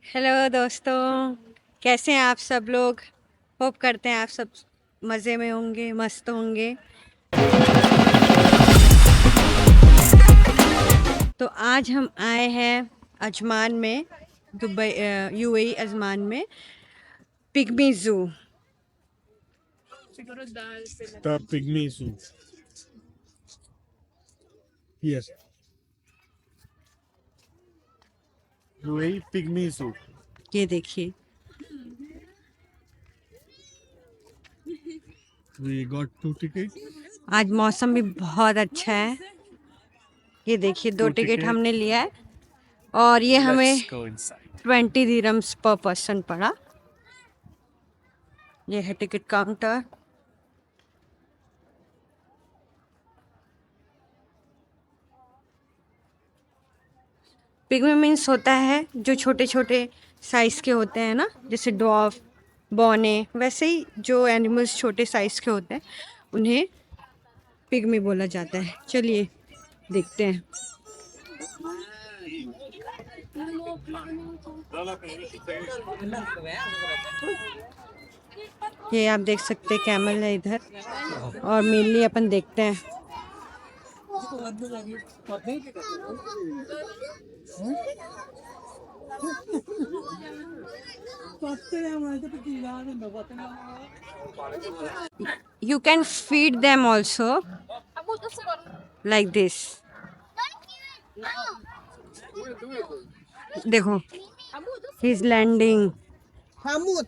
Hello दोस्तों, कैसे हैं आप सब लोग। होप करते हैं आप सब मज़े में होंगे, मस्त होंगे। तो आज हम आए हैं अजमान में, दुबई यूएई अजमान में pygmy zoo. The pygmy zoo. Yes. UAE pygmy zoo. ये देखिए, We got 2 tickets. आज मौसम भी बहुत अच्छा है। ये देखिए, 2 2 टिकट tickets. हमने लिया है और ये हमें Let's go inside. 20 दिरहम्स पर पर्सन पड़ा। ये है टिकट काउंटर। पिग्मी मीन्स होता है जो छोटे छोटे साइज़ के होते हैं ना, जैसे डॉफ, बौने, वैसे ही जो एनिमल्स छोटे साइज़ के होते हैं उन्हें पिग्मी बोला जाता है। चलिए देखते हैं। ये आप देख सकते हैं, कैमल है इधर, और मेनली अपन देखते हैं। You can feed them also like this. देखो, he's landing. Hamut.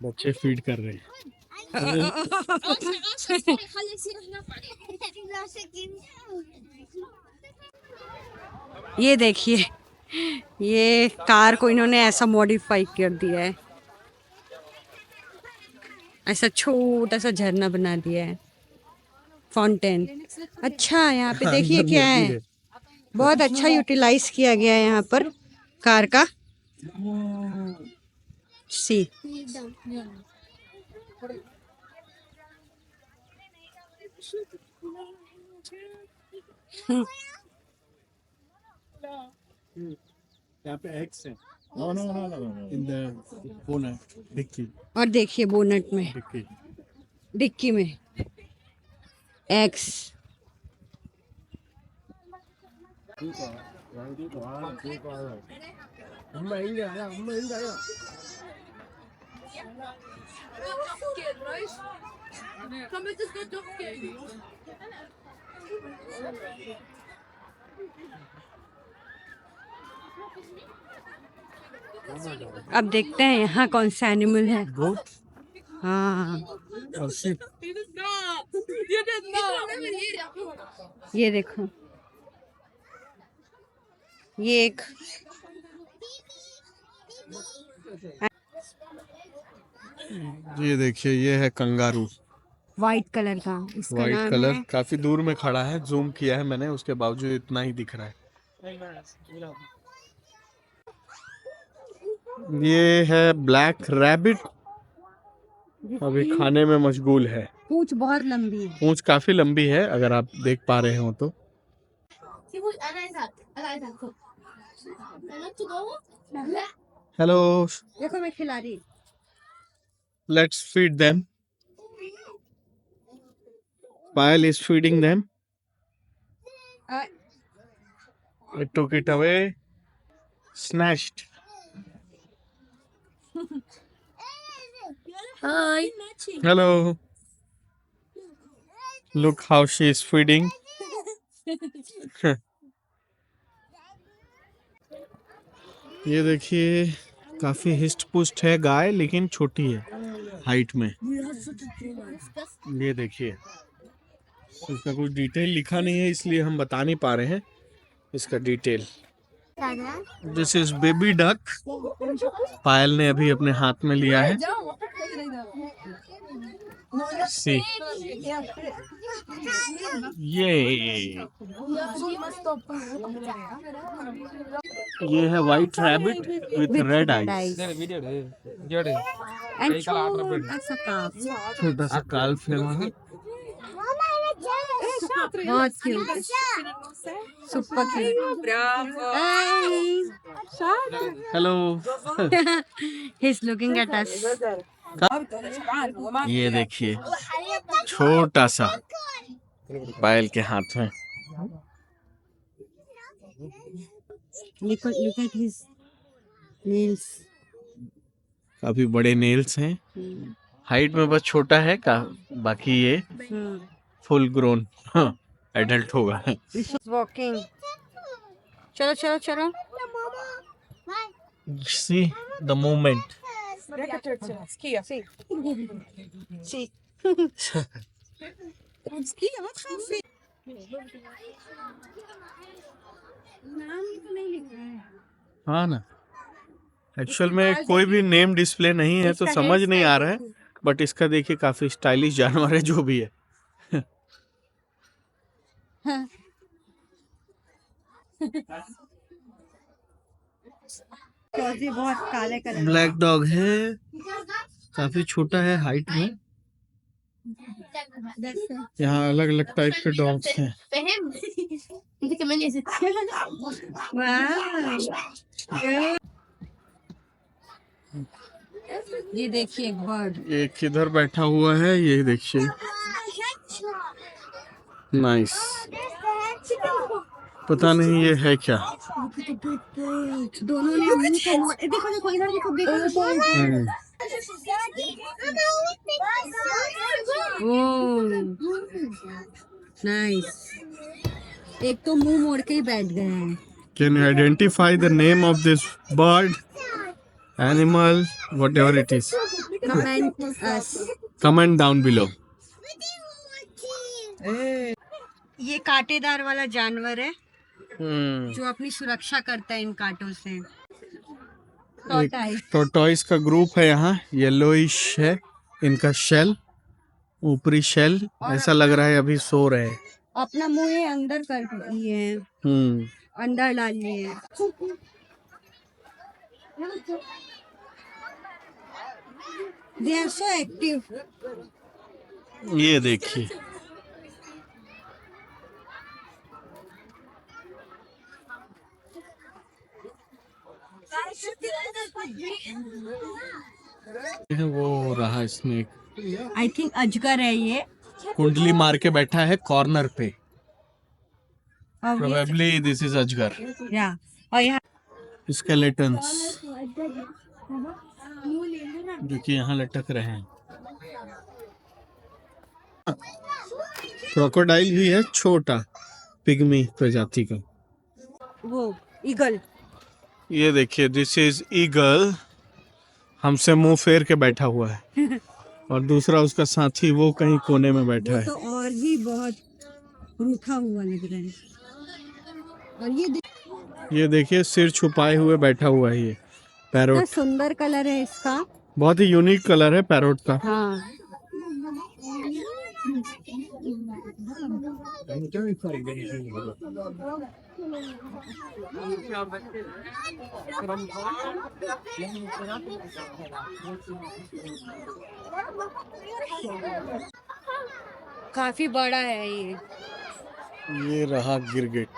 बच्चे फीड कर रहे हैं। ये देखिए, ये कार को इन्होंने ऐसा मॉडिफाई कर दिया है, ऐसा छोटा सा झरना बना दिया है, फाउंटेन। अच्छा, यहाँ पे देखिए क्या है, बहुत अच्छा यूटिलाइज किया गया है यहाँ पर कार का। सी यहाँ पे एग्स हैं। No, no, no, no, no. In the bonnet, dickey, और देखिए बोनट में, डिक्की. डिक्की में एग्स। अब देखते हैं यहाँ कौन सा एनिमल है। Goat हाँ, or sheep? ये देखो, ये एक ये देखिए, ये है कंगारू, वाइट कलर का, इसका वाइट नाम कलर। है। काफी दूर में खड़ा है, जूम किया है मैंने, उसके बावजूद इतना ही दिख रहा है। ये है ब्लैक रैबिट, अभी खाने में मशगूल है। पूंछ बहुत लंबी है। पूंछ काफी लंबी है, अगर आप देख पा रहे हो तो। हेलो, देखो मैं खिला रही। Let's feed them. Payal is feeding them. I took it away. Snatched. Hi. Hello. Look how she is feeding. ये देखिए, काफी हिस्ट पुस्ट है गाय, लेकिन छोटी है हाइट में। ये देखिए, इसका कुछ डिटेल लिखा नहीं है, इसलिए हम बता नहीं पा रहे हैं इसका detail. This is baby duck. Payal ने अभी अपने हाथ में लिया है। सी ये है white rabbit with red eyes. छोटा सा काल्फ है वहाँ। बहुत cute, super cute. Hello. He is looking at us. ये देखिए छोटा सा पायल के हाथ में। Look at his nails. काफी बड़े नेल्स हैं। हाइट में बस छोटा है का, बाकी ये फुल ग्रोन एडल्ट होगा। Walking. चलो चलो चलो। See the movement. हाँ ना, एक्चुअल में कोई भी नेम डिस्प्ले नहीं है तो समझ नहीं आ रहा है, बट इसका देखिए काफी स्टाइलिश जानवर है जो भी है। बहुत काले कलर। ब्लैक डॉग है, काफी छोटा है हाइट में। यहाँ अलग अलग टाइप के डॉग्स हैं। ये देखिए एक बर्ड। एक किधर बैठा हुआ है, ये देखिए। नाइस। पता नहीं ये है क्या। दोनों ने मुंह को देखो देखो इधर देखो देखो। नाइस। एक तो मुंह मोड़ के ही बैठ गए हैं। Can you identify the name of this bird, animal, whatever it is? Comment us. Comment down below. ये कांटेदार वाला जानवर है Hmm. जो अपनी सुरक्षा करता है इन कांटों से। टॉर्टोइस का ग्रुप है यहाँ। येलोइश है इनका शेल, ऊपरी शेल। ऐसा लग रहा है अभी सो रहे हैं। अपना मुंह ये अंदर कर दिए हैं, अंदर डाल लिए हैं। They are so active. ये देखिए वो रहा स्नेक। आई थिंक अजगर है ये। कुंडली मार के बैठा है कॉर्नर पे। और प्रोबेबली दिस इज अजगर। या और यहाँ स्केलेटन्स जो कि यहाँ लटक रहे हैं। क्रोकोडाइल भी है छोटा, पिग्मी प्रजाति का। वो ईगल। ये देखिए दिस इज ईगल, हमसे मुंह फेर के बैठा हुआ है। और दूसरा उसका साथी वो कहीं कोने में बैठा है। तो और भी बहुत रूठा हुआ लग रहा है। और ये देखिए सिर छुपाए हुए बैठा हुआ है ये पैरोट। सुंदर कलर है इसका। बहुत ही यूनिक कलर है पैरोट का। हाँ। काफी बड़ा है ये। ये रहा गिरगिट।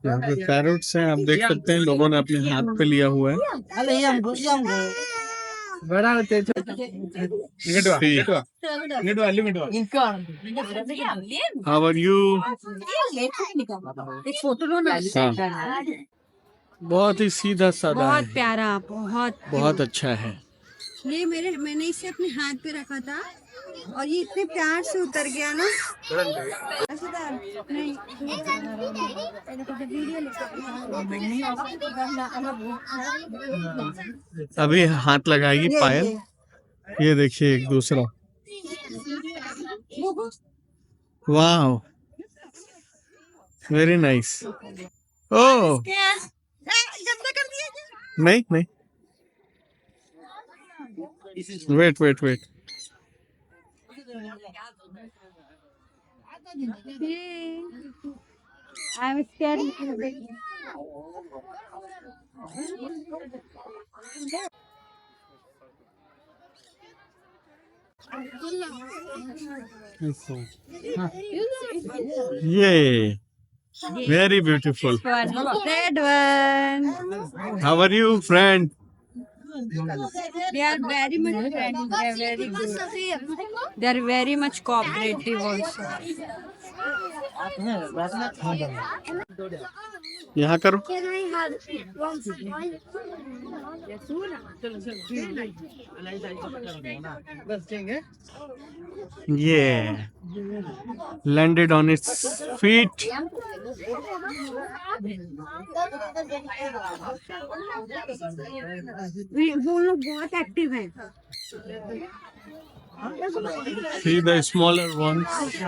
यहाँ पे पैरोट्स हैं, आप देख सकते हैं लोगों ने अपने हाथ पे लिया हुआ है। How are you? एक फोटो लो ना। हाँ। बहुत ही सीधा साधा बहुत है, प्यारा, बहुत बहुत अच्छा है। ये मैंने इसे अपने हाथ पे रखा था और ये इतने प्यार से उतर गया ना। नहीं अभी हाथ लगाएगी पायल। ये देखिए एक दूसरा। Wow, very nice. ओह नहीं नहीं, wait wait wait. I'm scared. ये very beautiful. Red one. How are you friend? They are very much friendly. They are very good. They are very much cooperative also. यहाँ करो। Can I have one? Yeah, landed on its feet. वो लोग बहुत active हैं। See the smaller ones. Excuse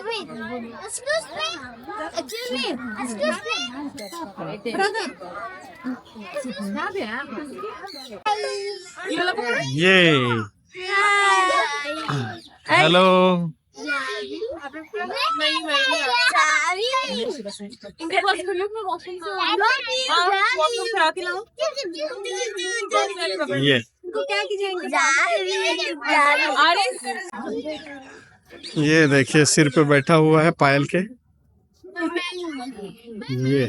me. Excuse me. Excuse me. Excuse me. Brother. Yay! Hello. ये ये देखिए सिर पे बैठा हुआ है पायल के। ये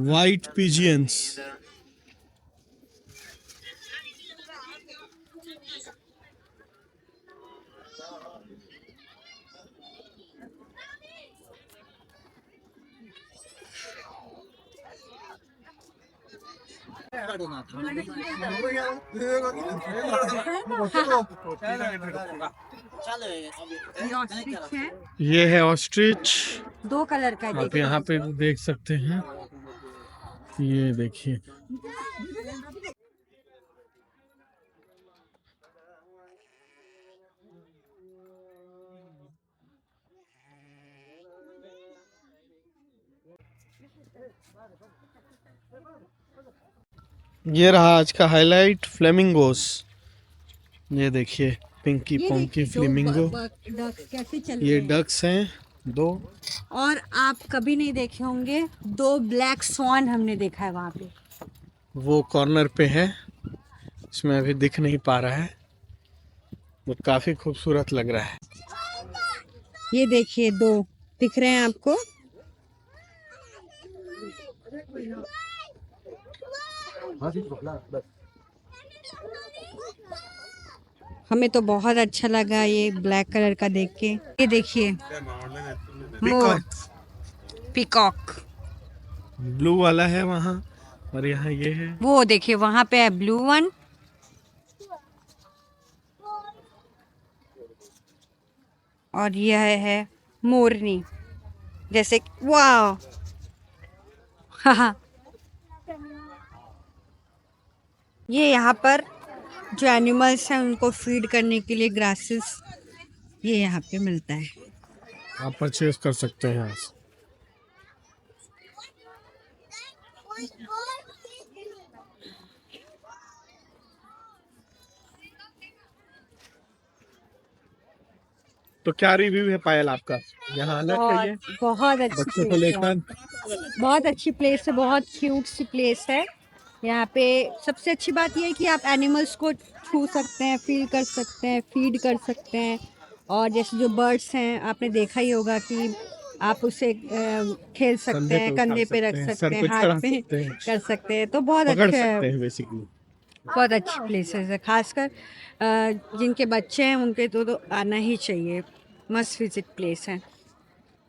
white pigeons. ये है ऑस्ट्रिच। 2 कलर का आप यहाँ पे देख सकते हैं। ये देखिए ये रहा आज का हाईलाइट, फ्लेमिंगोस। ये देखिए पिंकी पोंकी फ्लेमिंगो। कैसे चल ये डक्स हैं 2। और आप कभी नहीं देखे होंगे 2 ब्लैक स्वान हमने देखा है वहाँ पे। वो कॉर्नर पे है, इसमें अभी दिख नहीं पा रहा है। वो काफी खूबसूरत लग रहा है। ये देखिए 2 दिख रहे हैं आपको। हमें तो बहुत अच्छा लगा ये ब्लैक कलर का देख के। ये देखिए मोर, पीकॉक। ब्लू वाला है वहाँ और यहाँ ये है। वो देखिए वहाँ पे है ब्लू वन। और यह है मोरनी, जैसे वाह। हाँ, ये यहाँ पर जो एनिमल्स हैं उनको फीड करने के लिए ग्रासेस ये यहाँ पे मिलता है। आप परचेज कर सकते हैं यहाँ से। तो क्या रिव्यू है पायल आपका? यहाँ आना चाहिए बहुत अच्छी बच्चों को place है। लेकर। बहुत अच्छी प्लेस है, बहुत क्यूट सी प्लेस है। यहाँ पे सबसे अच्छी बात यह है कि आप एनिमल्स को छू सकते हैं, फील कर सकते हैं, फीड कर सकते हैं। और जैसे जो बर्ड्स हैं आपने देखा ही होगा कि आप उसे खेल सकते हैं, कंधे पे रख सकते हैं, हाथ पे कर सकते हैं। तो बहुत अच्छा है। बेसिकली बहुत अच्छी प्लेसेस है, खासकर जिनके बच्चे हैं उनके तो आना ही चाहिए, मस्ट विजिट प्लेस है।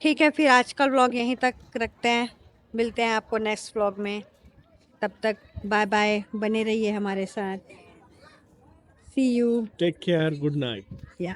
ठीक है, फिर आज का व्लॉग यहीं तक रखते हैं, मिलते हैं आपको नेक्स्ट व्लॉग में। तब तक बाय बाय, बने रहिए हमारे साथ। See you. Take care, good night. या